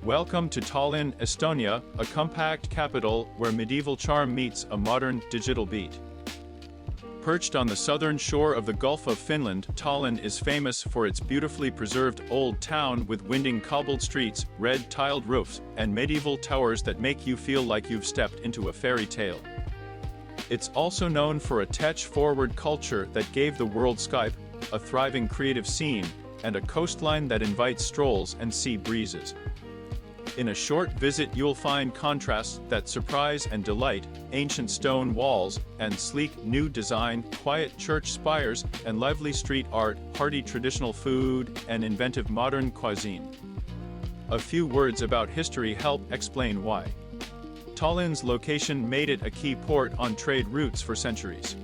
Welcome to Tallinn, Estonia, a compact capital where medieval charm meets a modern digital beat. Perched on the southern shore of the Gulf of Finland, Tallinn is famous for its beautifully preserved old town with winding cobbled streets, red tiled roofs, and medieval towers that make you feel like you've stepped into a fairy tale. It's also known for a tech-forward culture that gave the world Skype, a thriving creative scene, and a coastline that invites strolls and sea breezes. In a short visit you'll find contrasts that surprise and delight, ancient stone walls and sleek new design, quiet church spires and lively street art, hearty traditional food and inventive modern cuisine. A few words about history help explain why. Tallinn's location made it a key port on trade routes for centuries.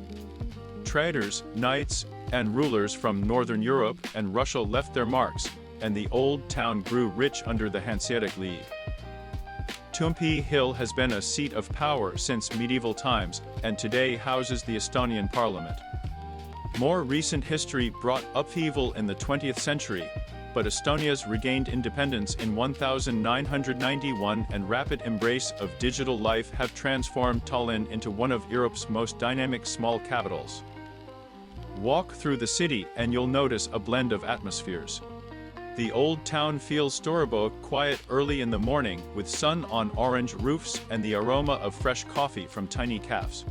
Traders, knights, and rulers from Northern Europe and Russia left their marks, and the old town grew rich under the Hanseatic League. Toompea Hill has been a seat of power since medieval times, and today houses the Estonian parliament. More recent history brought upheaval in the 20th century, but Estonia's regained independence in 1991 and rapid embrace of digital life have transformed Tallinn into one of Europe's most dynamic small capitals. Walk through the city and you'll notice a blend of atmospheres. The old town feels storybook quiet early in the morning with sun on orange roofs and the aroma of fresh coffee from tiny cafes.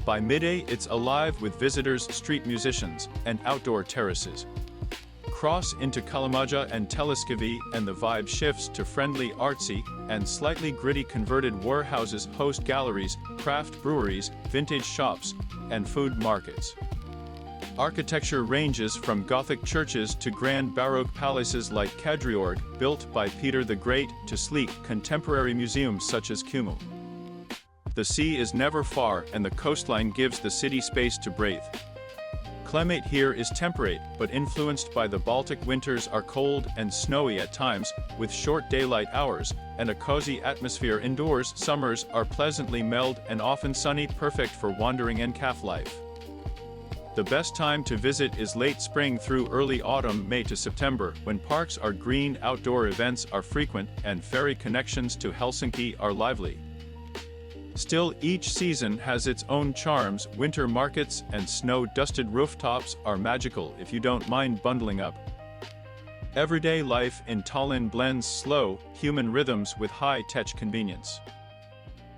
By midday it's alive with visitors, street musicians, and outdoor terraces. Cross into Kalamaja and Telliskivi and the vibe shifts to friendly artsy and slightly gritty converted warehouses host galleries, craft breweries, vintage shops, and food markets. Architecture ranges from Gothic churches to grand Baroque palaces like Kadriorg, built by Peter the Great, to sleek, contemporary museums such as Kumu. The sea is never far and the coastline gives the city space to breathe. Climate here is temperate, but influenced by the Baltic. Winters are cold and snowy at times, with short daylight hours, and a cozy atmosphere indoors. Summers are pleasantly mild and often sunny, perfect for wandering and cafe life. The best time to visit is late spring through early autumn, May to September, when parks are green, outdoor events are frequent, and ferry connections to Helsinki are lively. Still, each season has its own charms. Winter markets and snow-dusted rooftops are magical if you don't mind bundling up. Everyday life in Tallinn blends slow, human rhythms with high-tech convenience.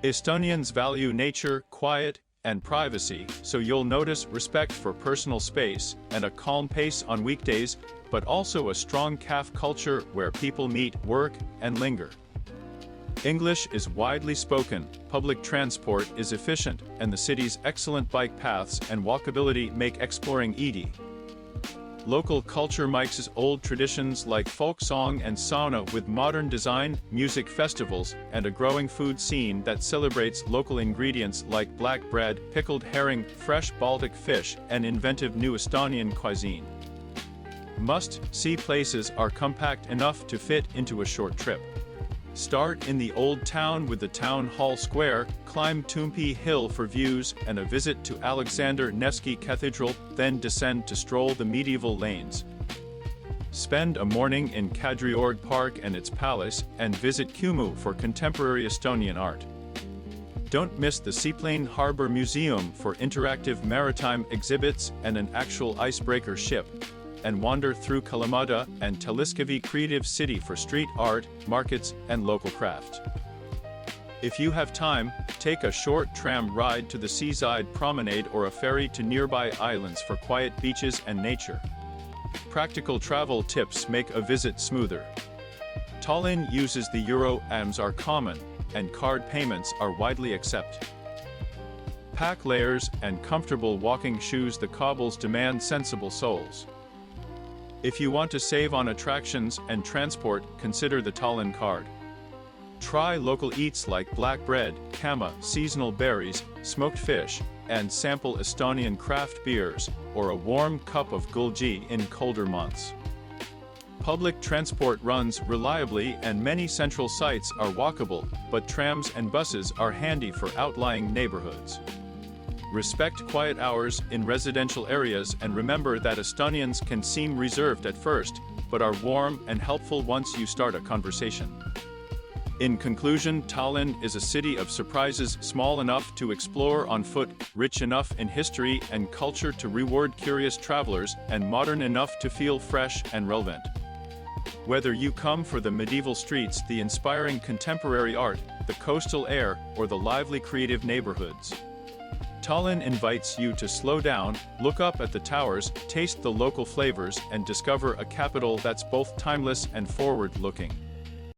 Estonians value nature, quiet, and privacy, so you'll notice respect for personal space and a calm pace on weekdays, but also a strong cafe culture where people meet, work, and linger. English is widely spoken, public transport is efficient, and the city's excellent bike paths and walkability make exploring easy. Local culture mixes old traditions like folk song and sauna with modern design, music festivals, and a growing food scene that celebrates local ingredients like black bread, pickled herring, fresh Baltic fish, and inventive new Estonian cuisine. Must-see places are compact enough to fit into a short trip. Start in the old town with the town hall square, climb Toompea Hill for views and a visit to Alexander Nevsky Cathedral, then descend to stroll the medieval lanes. Spend a morning in Kadriorg Park and its palace, and visit Kumu for contemporary Estonian art. Don't miss the Seaplane Harbor Museum for interactive maritime exhibits and an actual icebreaker ship, and wander through Kalamata and Telliskivi Creative City for street art, markets, and local craft. If you have time, take a short tram ride to the seaside promenade or a ferry to nearby islands for quiet beaches and nature. Practical travel tips make a visit smoother. Tallinn uses the euro, AMs are common, and card payments are widely accepted. Pack layers and comfortable walking shoes. The cobbles demand sensible soles. If you want to save on attractions and transport, consider the Tallinn card. Try local eats like black bread, kama, seasonal berries, smoked fish, and sample Estonian craft beers, or a warm cup of gulji in colder months. Public transport runs reliably and many central sites are walkable, but trams and buses are handy for outlying neighborhoods. Respect quiet hours in residential areas and remember that Estonians can seem reserved at first, but are warm and helpful once you start a conversation. In conclusion, Tallinn is a city of surprises, small enough to explore on foot, rich enough in history and culture to reward curious travelers, and modern enough to feel fresh and relevant. Whether you come for the medieval streets, the inspiring contemporary art, the coastal air, or the lively creative neighborhoods, Tallinn invites you to slow down, look up at the towers, taste the local flavors, and discover a capital that's both timeless and forward-looking.